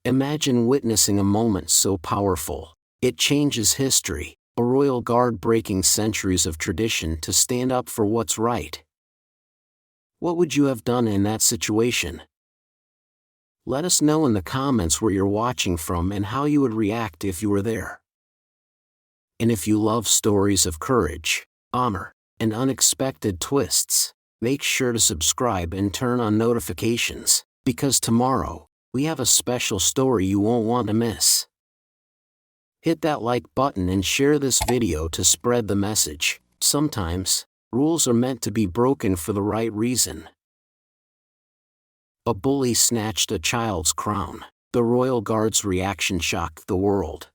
Imagine witnessing a moment so powerful, it changes history, a royal guard breaking centuries of tradition to stand up for what's right. What would you have done in that situation? Let us know in the comments where you're watching from and how you would react if you were there. And if you love stories of courage, honor, and unexpected twists, make sure to subscribe and turn on notifications, because tomorrow, we have a special story you won't want to miss. Hit that like button and share this video to spread the message. Sometimes, rules are meant to be broken for the right reason. A bully snatched a child's crown. The royal guard's reaction shocked the world.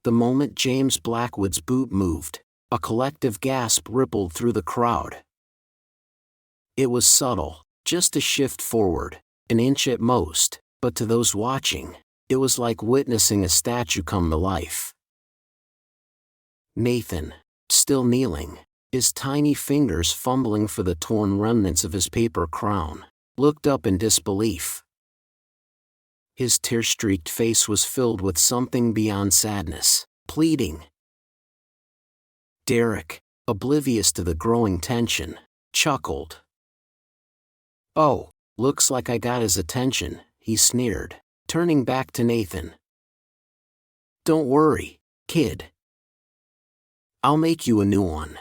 The moment James Blackwood's boot moved, a collective gasp rippled through the crowd. It was subtle, just a shift forward, an inch at most, but to those watching, it was like witnessing a statue come to life. Nathan, still kneeling, his tiny fingers fumbling for the torn remnants of his paper crown, looked up in disbelief. His tear-streaked face was filled with something beyond sadness, pleading. Derek, oblivious to the growing tension, chuckled. "Oh, looks like I got his attention," he sneered, turning back to Nathan. "Don't worry, kid. I'll make you a new one."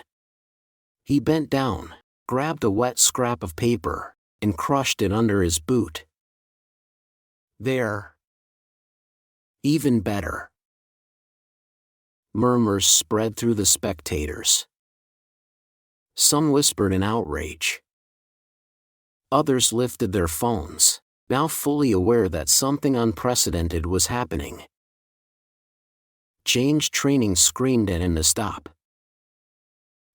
He bent down, grabbed a wet scrap of paper, and crushed it under his boot. "There. Even better." Murmurs spread through the spectators. Some whispered in outrage. Others lifted their phones, now fully aware that something unprecedented was happening. James' training screamed at him to stop.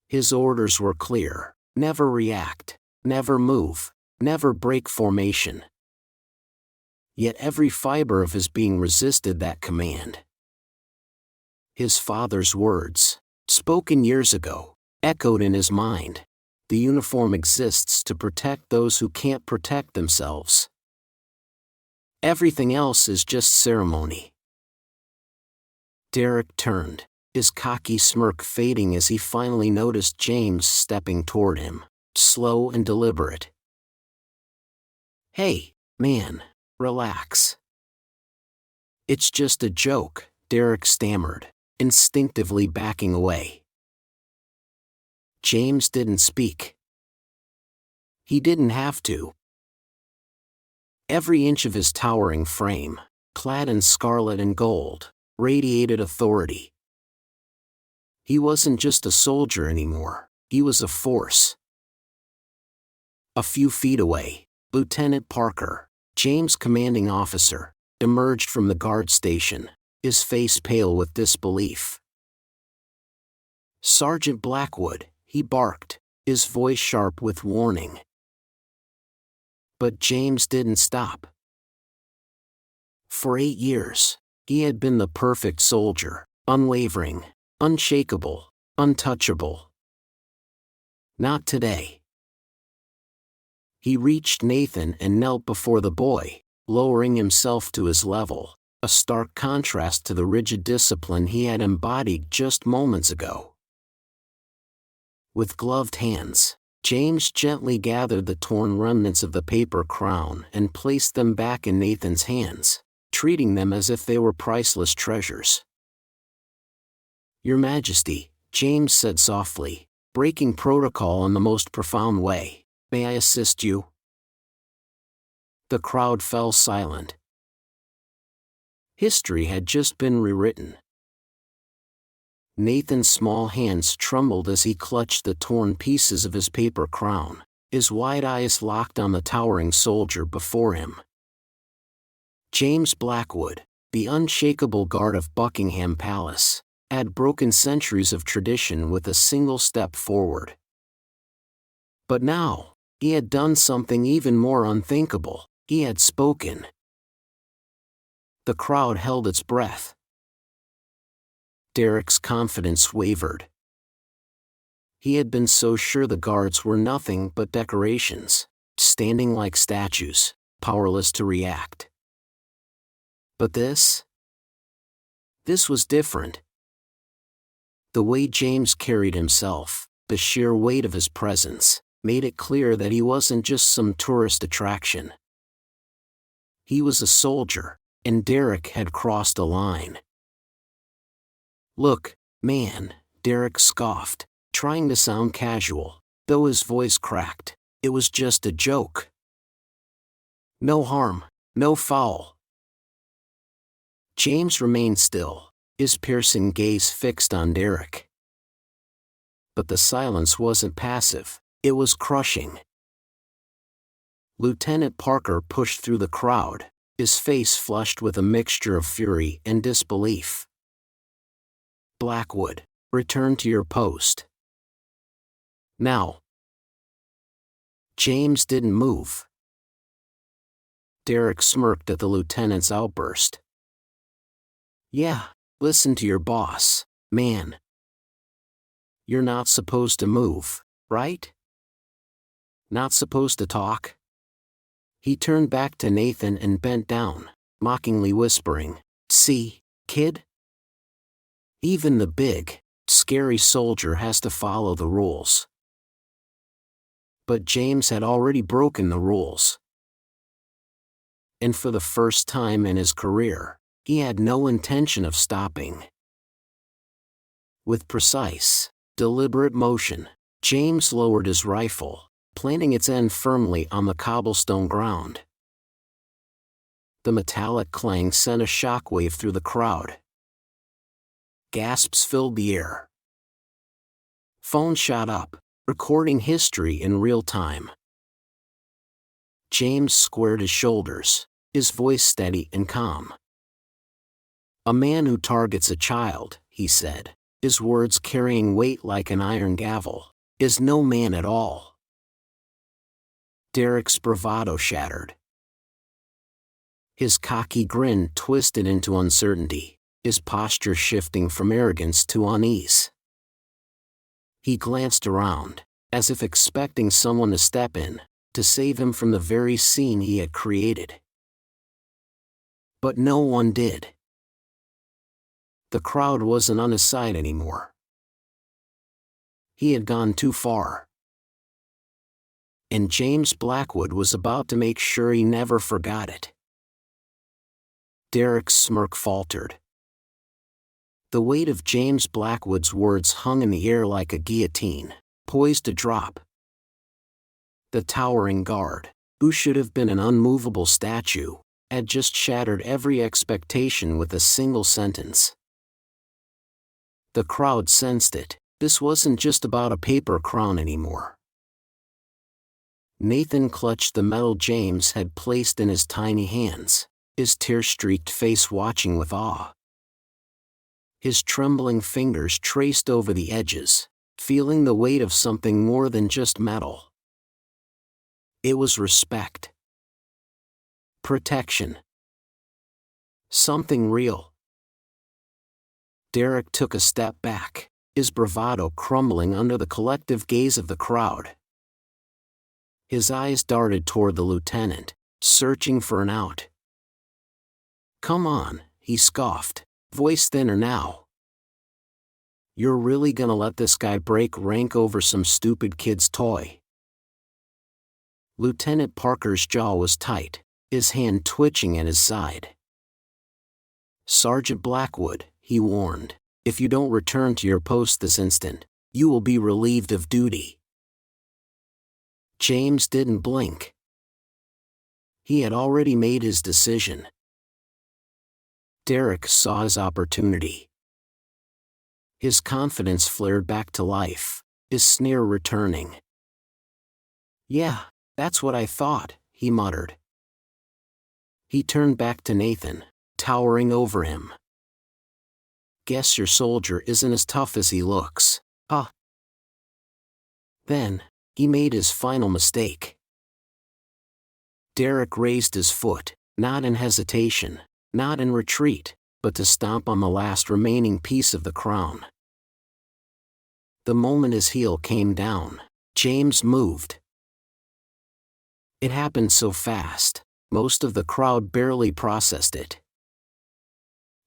His orders were clear: never react, never move, never break formation. Yet every fiber of his being resisted that command. His father's words, spoken years ago, echoed in his mind: the uniform exists to protect those who can't protect themselves. Everything else is just ceremony. Derek turned, his cocky smirk fading as he finally noticed James stepping toward him, slow and deliberate. "Hey, man, relax. It's just a joke," Derek stammered, instinctively backing away. James didn't speak. He didn't have to. Every inch of his towering frame, clad in scarlet and gold, radiated authority. He wasn't just a soldier anymore, he was a force. A few feet away, Lieutenant Parker, James' commanding officer, emerged from the guard station, his face pale with disbelief. "Sergeant Blackwood," he barked, his voice sharp with warning. But James didn't stop. For 8 years, he had been the perfect soldier, unwavering, unshakable, untouchable. Not today. He reached Nathan and knelt before the boy, lowering himself to his level, a stark contrast to the rigid discipline he had embodied just moments ago. With gloved hands, James gently gathered the torn remnants of the paper crown and placed them back in Nathan's hands, treating them as if they were priceless treasures. "Your Majesty," James said softly, breaking protocol in the most profound way, "may I assist you?" The crowd fell silent. History had just been rewritten. Nathan's small hands trembled as he clutched the torn pieces of his paper crown, his wide eyes locked on the towering soldier before him. James Blackwood, the unshakable guard of Buckingham Palace, had broken centuries of tradition with a single step forward. But now, he had done something even more unthinkable: he had spoken. The crowd held its breath. Derek's confidence wavered. He had been so sure the guards were nothing but decorations, standing like statues, powerless to react. But this was different. The way James carried himself, the sheer weight of his presence, made it clear that he wasn't just some tourist attraction. He was a soldier, and Derek had crossed a line. "Look, man," Derek scoffed, trying to sound casual, though his voice cracked. "It was just a joke. No harm, no foul." James remained still, his piercing gaze fixed on Derek. But the silence wasn't passive, it was crushing. Lieutenant Parker pushed through the crowd, his face flushed with a mixture of fury and disbelief. "Blackwood, return to your post. Now." James didn't move. Derek smirked at the lieutenant's outburst. "Yeah, listen to your boss, man. You're not supposed to move, right? Not supposed to talk?" He turned back to Nathan and bent down, mockingly whispering, "See, kid? Even the big, scary soldier has to follow the rules." But James had already broken the rules. And for the first time in his career, he had no intention of stopping. With precise, deliberate motion, James lowered his rifle, planting its end firmly on the cobblestone ground. The metallic clang sent a shockwave through the crowd. Gasps filled the air. Phone shot up, recording history in real time. James squared his shoulders, his voice steady and calm. "A man who targets a child," he said, his words carrying weight like an iron gavel, "is no man at all." Derek's bravado shattered. His cocky grin twisted into uncertainty, his posture shifting from arrogance to unease. He glanced around, as if expecting someone to step in, to save him from the very scene he had created. But no one did. The crowd wasn't on his side anymore. He had gone too far. And James Blackwood was about to make sure he never forgot it. Derek's smirk faltered. The weight of James Blackwood's words hung in the air like a guillotine, poised to drop. The towering guard, who should have been an unmovable statue, had just shattered every expectation with a single sentence. The crowd sensed it. This wasn't just about a paper crown anymore. Nathan clutched the medal James had placed in his tiny hands, his tear-streaked face watching with awe. His trembling fingers traced over the edges, feeling the weight of something more than just metal. It was respect. Protection. Something real. Derek took a step back, his bravado crumbling under the collective gaze of the crowd. His eyes darted toward the lieutenant, searching for an out. "Come on," he scoffed, voice thinner now. "You're really gonna let this guy break rank over some stupid kid's toy?" Lieutenant Parker's jaw was tight, his hand twitching at his side. "Sergeant Blackwood," he warned, "if you don't return to your post this instant, you will be relieved of duty." James didn't blink. He had already made his decision. Derek saw his opportunity. His confidence flared back to life, his sneer returning. "Yeah, that's what I thought," he muttered. He turned back to Nathan, towering over him. "Guess your soldier isn't as tough as he looks, huh?" Then, he made his final mistake. Derek raised his foot, not in hesitation, not in retreat, but to stomp on the last remaining piece of the crown. The moment his heel came down, James moved. It happened so fast, most of the crowd barely processed it.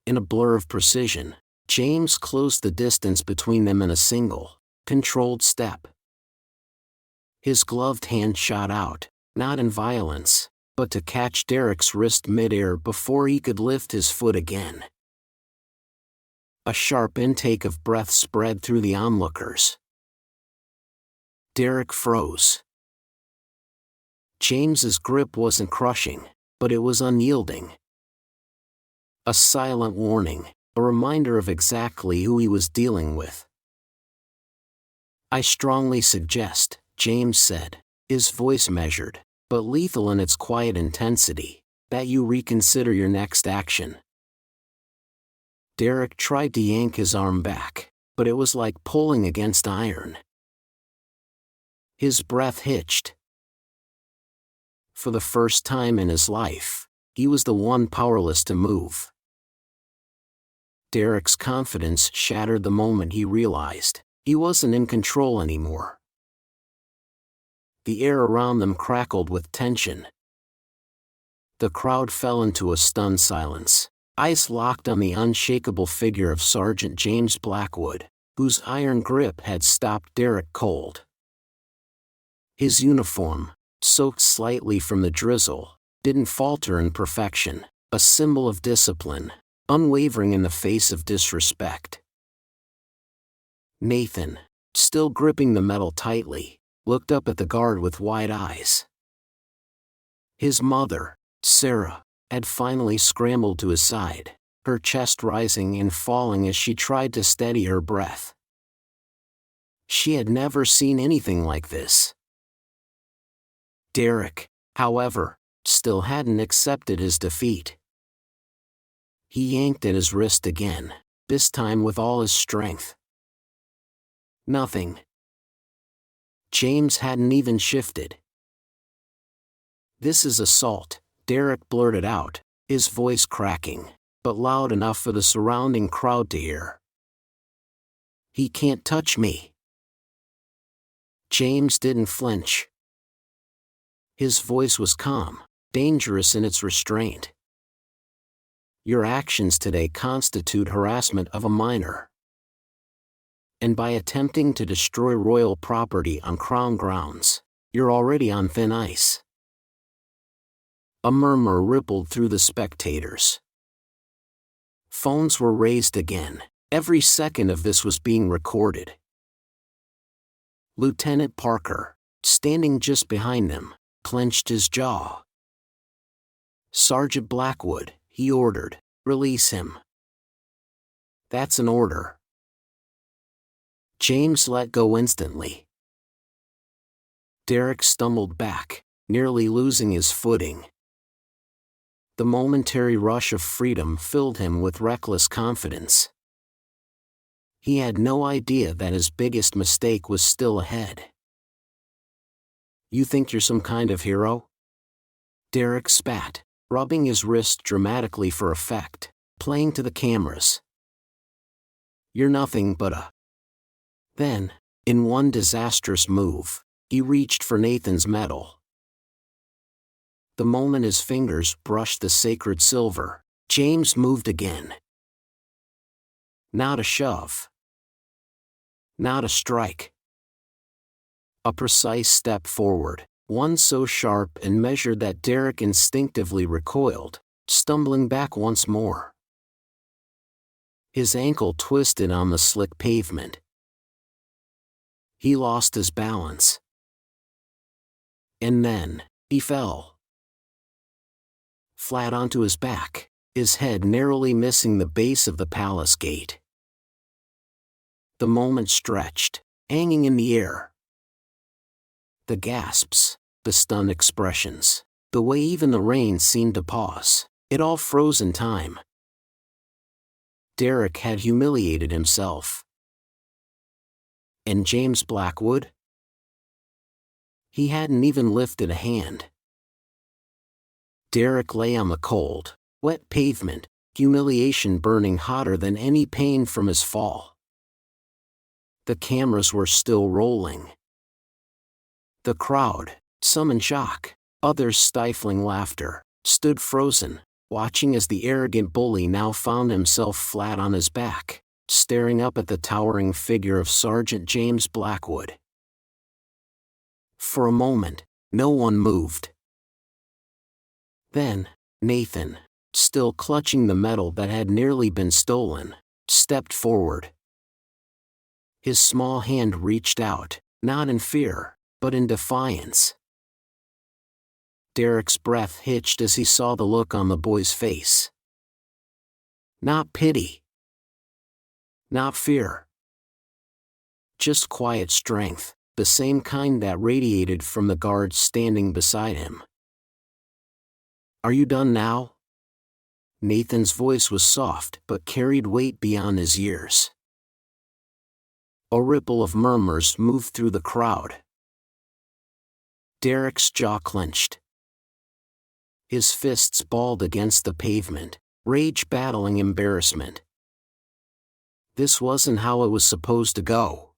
In a blur of precision, James closed the distance between them in a single, controlled step. His gloved hand shot out, not in violence, but to catch Derek's wrist midair before he could lift his foot again. A sharp intake of breath spread through the onlookers. Derek froze. James's grip wasn't crushing, but it was unyielding. A silent warning, a reminder of exactly who he was dealing with. "I strongly suggest," James said, his voice measured, but lethal in its quiet intensity, "that you reconsider your next action." Derek tried to yank his arm back, but it was like pulling against iron. His breath hitched. For the first time in his life, he was the one powerless to move. Derek's confidence shattered the moment he realized he wasn't in control anymore. The air around them crackled with tension. The crowd fell into a stunned silence, eyes locked on the unshakable figure of Sergeant James Blackwood, whose iron grip had stopped Derek cold. His uniform, soaked slightly from the drizzle, didn't falter in perfection, a symbol of discipline, unwavering in the face of disrespect. Nathan, still gripping the metal tightly, looked up at the guard with wide eyes. His mother, Sarah, had finally scrambled to his side, her chest rising and falling as she tried to steady her breath. She had never seen anything like this. Derek, however, still hadn't accepted his defeat. He yanked at his wrist again, this time with all his strength. Nothing. James hadn't even shifted. "This is assault," Derek blurted out, his voice cracking, but loud enough for the surrounding crowd to hear. "He can't touch me." James didn't flinch. His voice was calm, dangerous in its restraint. "Your actions today constitute harassment of a minor. And by attempting to destroy royal property on Crown grounds, you're already on thin ice." A murmur rippled through the spectators. Phones were raised again. Every second of this was being recorded. Lieutenant Parker, standing just behind them, clenched his jaw. "Sergeant Blackwood," he ordered, "release him." "That's an order." James let go instantly. Derek stumbled back, nearly losing his footing. The momentary rush of freedom filled him with reckless confidence. He had no idea that his biggest mistake was still ahead. "You think you're some kind of hero?" Derek spat, rubbing his wrist dramatically for effect, playing to the cameras. "You're nothing but a..." Then, in one disastrous move, he reached for Nathan's medal. The moment his fingers brushed the sacred silver, James moved again. Not a shove. Not a strike. A precise step forward, one so sharp and measured that Derek instinctively recoiled, stumbling back once more. His ankle twisted on the slick pavement. He lost his balance. And then, he fell. Flat onto his back, his head narrowly missing the base of the palace gate. The moment stretched, hanging in the air. The gasps, the stunned expressions, the way even the rain seemed to pause, it all froze in time. Derek had humiliated himself. And James Blackwood? He hadn't even lifted a hand. Derek lay on the cold, wet pavement, humiliation burning hotter than any pain from his fall. The cameras were still rolling. The crowd, some in shock, others stifling laughter, stood frozen, watching as the arrogant bully now found himself flat on his back, staring up at the towering figure of Sergeant James Blackwood. For a moment, no one moved. Then, Nathan, still clutching the medal that had nearly been stolen, stepped forward. His small hand reached out, not in fear, but in defiance. Derek's breath hitched as he saw the look on the boy's face. Not pity. Not fear. Just quiet strength, the same kind that radiated from the guards standing beside him. Are you done now? Nathan's voice was soft but carried weight beyond his years. A ripple of murmurs moved through the crowd. Derek's jaw clenched. His fists balled against the pavement, rage battling embarrassment. This wasn't how it was supposed to go.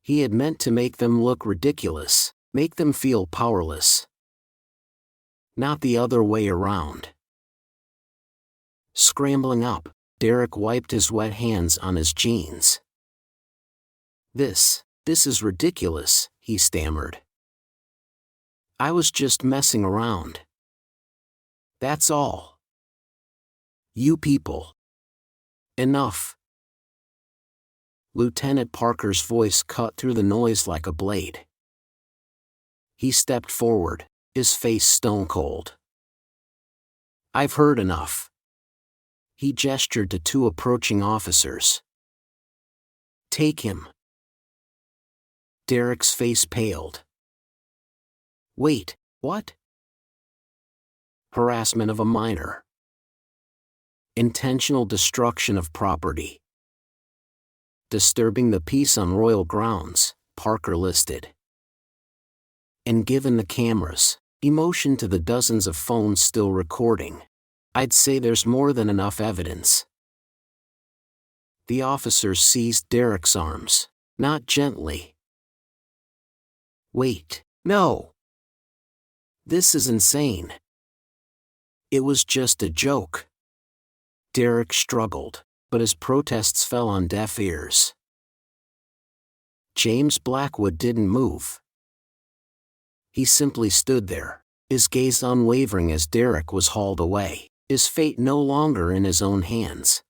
He had meant to make them look ridiculous, make them feel powerless. Not the other way around. Scrambling up, Derek wiped his wet hands on his jeans. This is ridiculous, he stammered. I was just messing around. That's all. You people. Enough. Lieutenant Parker's voice cut through the noise like a blade. He stepped forward, his face stone cold. I've heard enough. He gestured to two approaching officers. Take him. Derek's face paled. Wait, what? Harassment of a minor. Intentional destruction of property. Disturbing the peace on royal grounds, Parker listed. And given the cameras, emotion to the dozens of phones still recording, I'd say there's more than enough evidence. The officers seized Derek's arms, not gently. Wait, no. This is insane. It was just a joke. Derek struggled, but his protests fell on deaf ears. James Blackwood didn't move. He simply stood there, his gaze unwavering as Derek was hauled away, his fate no longer in his own hands.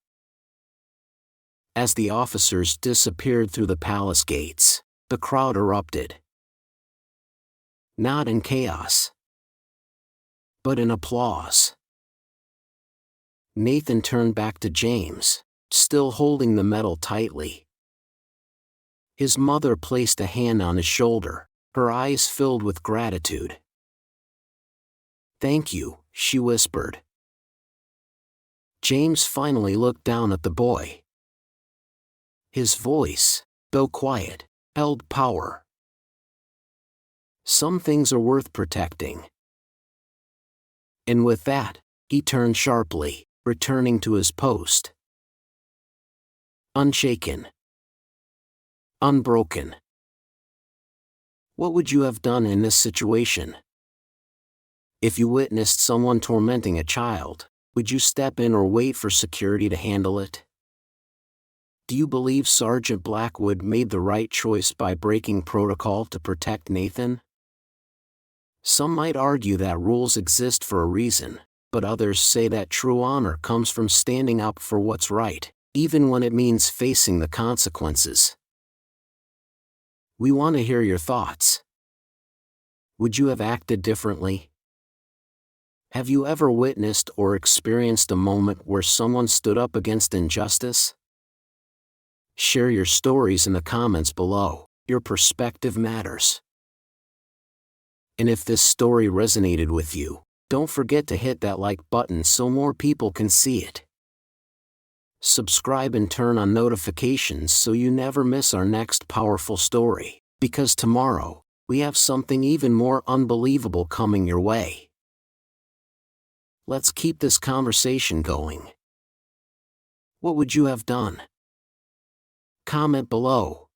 As the officers disappeared through the palace gates, the crowd erupted. Not in chaos, but in applause. Nathan turned back to James, still holding the medal tightly. His mother placed a hand on his shoulder, her eyes filled with gratitude. Thank you, she whispered. James finally looked down at the boy. His voice, though quiet, held power. Some things are worth protecting. And with that, he turned sharply, returning to his post. Unshaken. Unbroken. What would you have done in this situation? If you witnessed someone tormenting a child, would you step in or wait for security to handle it? Do you believe Sergeant Blackwood made the right choice by breaking protocol to protect Nathan? Some might argue that rules exist for a reason, but others say that true honor comes from standing up for what's right, even when it means facing the consequences. We want to hear your thoughts. Would you have acted differently? Have you ever witnessed or experienced a moment where someone stood up against injustice? Share your stories in the comments below. Your perspective matters. And if this story resonated with you, don't forget to hit that like button so more people can see it. Subscribe and turn on notifications so you never miss our next powerful story, because tomorrow, we have something even more unbelievable coming your way. Let's keep this conversation going. What would you have done? Comment below.